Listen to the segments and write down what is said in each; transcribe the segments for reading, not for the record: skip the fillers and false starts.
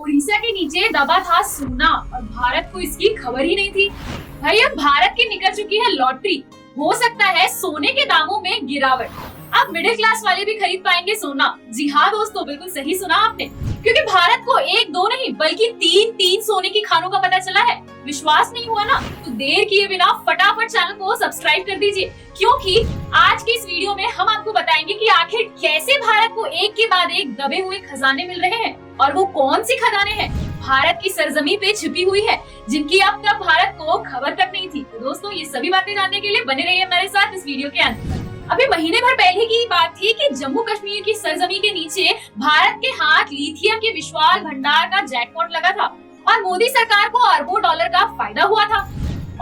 उड़ीसा के नीचे दबा था सोना और भारत को इसकी खबर ही नहीं थी। भाई अब भारत की निकल चुकी है लॉटरी, हो सकता है सोने के दामों में गिरावट। अब मिडिल क्लास वाले भी खरीद पाएंगे सोना। जी हाँ दोस्तों, बिल्कुल सही सुना आपने, क्योंकि भारत को एक दो नहीं बल्कि तीन सोने की खानों का पता चला है। विश्वास नहीं हुआ ना, तो देर किए बिना फटाफट चैनल को सब्सक्राइब कर दीजिए, क्योंकि आज की इस वीडियो में हम आपको बताएंगे कि आखिर कैसे भारत को एक के बाद एक दबे हुए खजाने मिल रहे हैं और वो कौन सी खजाने हैं भारत की सरजमी पे छिपी हुई है, जिनकी अब तक भारत को खबर तक नहीं थी। तो दोस्तों, ये सभी बातें जानने के लिए बने रहिए हमारे साथ इस वीडियो के अंत तक। अभी महीने भर पहले की बात थी कि जम्मू कश्मीर की सरजमी के नीचे भारत के हाथ लिथियम के विशाल भंडार का जैकपॉट लगा था और मोदी सरकार को अरबों डॉलर का फायदा हुआ था।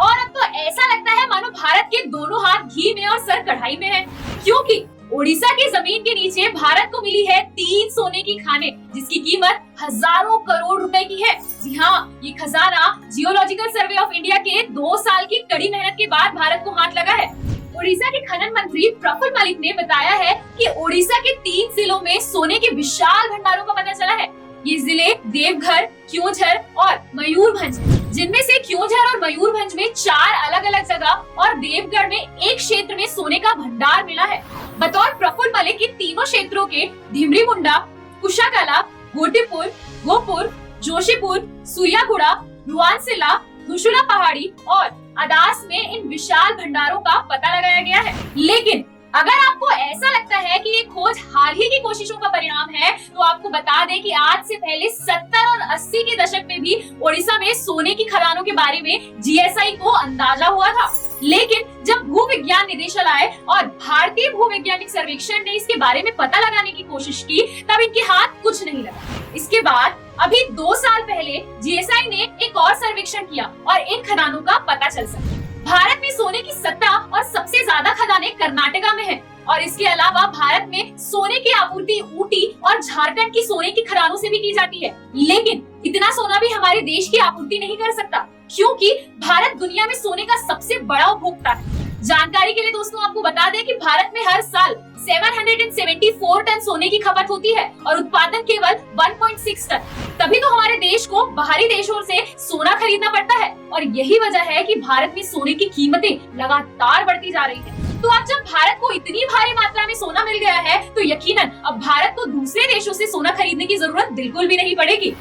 और अब तो ऐसा लगता है मानो भारत के दोनों हाथ घी में और सर कढ़ाई में है, क्योंकि ओडिशा की जमीन के नीचे भारत को मिली है 3 सोने की खाने, जिसकी कीमत हजारों करोड़ रुपए की है। जी हाँ, ये खजाना जियोलॉजिकल सर्वे ऑफ इंडिया के 2 साल की कड़ी मेहनत के बाद भारत को हाथ लगा है। ओडिशा के खनन मंत्री प्रफुल्ल मलिक ने बताया है कि ओडिशा के 3 जिलों में सोने के विशाल भंडारों का पता चला है। ये जिले देवघर, क्योंझर और मयूरभंज हैं, जिनमें से क्योंझर और मयूरभंज में 4 अलग अलग जगह और देवगढ़ में एक क्षेत्र में सोने का भंडार मिला है। बतौर प्रफुल्ल मलिक इन तीनों क्षेत्रों के धिमरी मुंडा, कुशाकला, गोटीपुर, गोपुर, जोशीपुर, सूर्यागुड़ा, रुआनसिला, धुशुला पहाड़ी और अदास में इन विशाल भंडारों का पता लगाया गया है। लेकिन अगर आपको ऐसा लगता है कि ये खोज हाल ही की कोशिशों का परिणाम है, तो आपको बता दें कि आज से पहले 70 और 80 के दशक में भी ओडिशा में सोने की खदानों के बारे में जीएसआई को अंदाजा हुआ था। लेकिन जब भूविज्ञान निदेशालय और भारतीय भूवैज्ञानिक सर्वेक्षण ने इसके बारे में पता लगाने की कोशिश की, तब इनके हाथ कुछ नहीं लगा। इसके बाद अभी 2 साल पहले जीएसआई ने एक और सर्वेक्षण किया और इन खदानों का पता चल सका। भारत में सोने की 17 और सबसे ज्यादा खदानें कर्नाटका में हैं और इसके अलावा भारत में सोने की आपूर्ति ऊटी और झारखंड की सोने की खदानों से भी की जाती है। लेकिन इतना सोना भी हमारे देश की आपूर्ति नहीं कर सकता, क्योंकि भारत दुनिया में सोने का सबसे बड़ा उपभोक्ता है। जानकारी के लिए दोस्तों आपको बता दें कि भारत में हर साल 774 टन सोने की खपत होती है और उत्पादन केवल 1.6 टन। तभी तो हमारे देश को बाहरी देशों से सोना खरीदना पड़ता है और यही वजह है कि भारत में सोने की कीमतें लगातार बढ़ती जा रही है। तो अब जब भारत को इतनी भारी मात्रा में सोना मिल गया है, तो यकीनन अब भारत को दूसरे देशों से सोना खरीदने की जरूरत बिल्कुल भी नहीं पड़ेगी।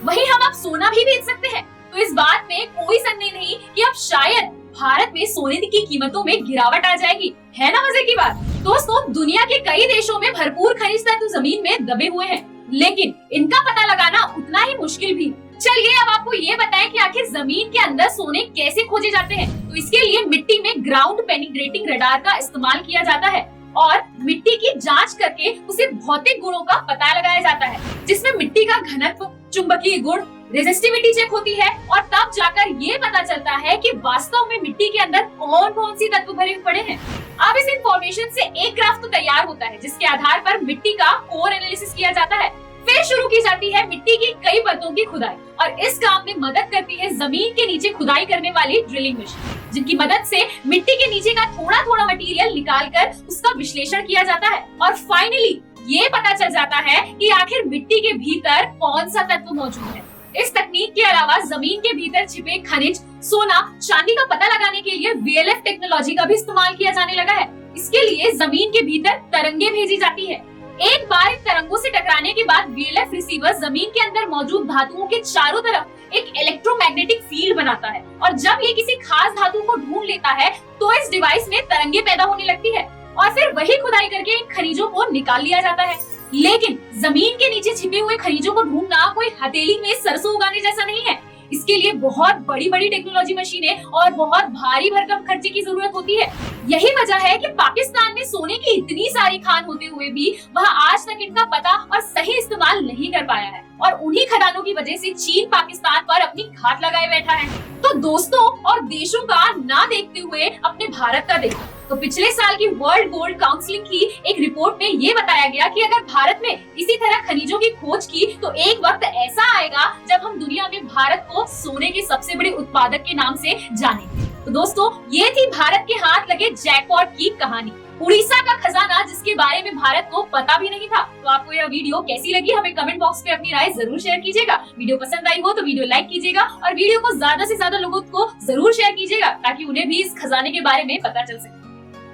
वहीं हम अब सोना भी बेच सकते हैं, तो इस बात में कोई संदेह नहीं कि अब शायद भारत में सोने की कीमतों में गिरावट आ जाएगी। है ना मजे की बात। दोस्तों, दुनिया के कई देशों में भरपूर खनिज तत्व जमीन में दबे हुए हैं, लेकिन इनका पता लगाना उतना ही मुश्किल भी। चलिए अब आपको ये बताएं कि आखिर जमीन के अंदर सोने कैसे खोजे जाते हैं। तो इसके लिए मिट्टी में ग्राउंड पेनिट्रेटिंग रडार का इस्तेमाल किया जाता है और मिट्टी की जांच करके उसे भौतिक गुणों का पता लगाया जाता है, जिसमें मिट्टी का घनत्व, चुंबकीय गुण, रेजिस्टिविटी चेक होती है और तब जाकर ये पता चलता है कि वास्तव में मिट्टी के अंदर कौन कौन सी तत्व भरे पड़े हैं। अब इस इंफॉर्मेशन से एक ग्राफ तो तैयार होता है, जिसके आधार पर मिट्टी का कोर एनालिसिस किया जाता है। फिर शुरू की जाती है मिट्टी की कई परतों की खुदाई और इस काम में मदद करती है जमीन के नीचे खुदाई करने वाली ड्रिलिंग मशीन, जिनकी मदद से मिट्टी के नीचे का थोड़ा थोड़ा मटेरियल निकालकर उसका विश्लेषण किया जाता है और फाइनली ये पता चल जाता है कि आखिर मिट्टी के भीतर कौन सा तत्व मौजूद है। इस तकनीक के अलावा जमीन के भीतर छिपे खनिज, सोना, चांदी का पता लगाने के लिए VLF टेक्नोलॉजी का भी इस्तेमाल किया जाने लगा है। इसके लिए जमीन के भीतर तरंगे भेजी जाती है। एक बार इन तरंगों से टकराने के बाद VLF रिसीवर जमीन के अंदर मौजूद धातुओं के चारों तरफ एक इलेक्ट्रोमैग्नेटिक फील्ड बनाता है और जब ये किसी खास धातु को ढूंढ लेता है, तो इस डिवाइस में तरंगे पैदा होने लगती है और फिर वही खुदाई करके इन खनिजों को निकाल लिया जाता है। लेकिन जमीन के नीचे छिपे हुए खनिजों को ढूंढना कोई हथेली में सरसों उगाने जैसा नहीं है। इसके लिए बहुत बड़ी बड़ी टेक्नोलॉजी मशीनें और बहुत भारी भरकम खर्चे की जरूरत होती है। यही वजह है कि पाकिस्तान में सोने की इतनी सारी खान होते हुए भी वह आज तक इनका पता और सही इस्तेमाल नहीं कर पाया है और उन्हीं खदानों की वजह से चीन पाकिस्तान पर अपनी घात लगाए बैठा है। तो दोस्तों और देशों का ना देखते हुए अपने भारत का देखो। तो पिछले साल की वर्ल्ड गोल्ड काउंसिल की एक रिपोर्ट में ये बताया गया कि अगर भारत में इसी तरह खनिजों की खोज की, तो एक वक्त ऐसा आएगा जब हम दुनिया में भारत को सोने के सबसे बड़े उत्पादक के नाम से जानेंगे। तो दोस्तों, ये थी भारत के हाथ लगे जैकपॉट की कहानी। उड़ीसा का खजाना जिसके बारे में भारत को पता भी नहीं था। तो आपको यह वीडियो कैसी लगी हमें कमेंट बॉक्स पे अपनी राय जरूर शेयर कीजिएगा। वीडियो पसंद आई हो तो वीडियो लाइक कीजिएगा और वीडियो को ज्यादा से ज्यादा लोगों को जरूर शेयर कीजिएगा ताकि उन्हें भी इस खजाने के बारे में पता चल सके।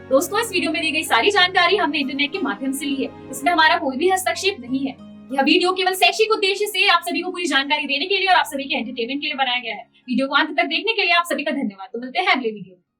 दोस्तों, इस वीडियो में दी गई सारी जानकारी हमने इंटरनेट के माध्यम से ली है। इसमें हमारा कोई भी हस्तक्षेप नहीं है। यह वीडियो केवल शैक्षिक उद्देश्य से आप सभी को पूरी जानकारी देने के लिए और आप सभी के एंटरटेनमेंट के लिए बनाया गया है। वीडियो को अंत तक देखने के लिए आप सभी का धन्यवाद। तो मिलते हैं अगले वीडियो में।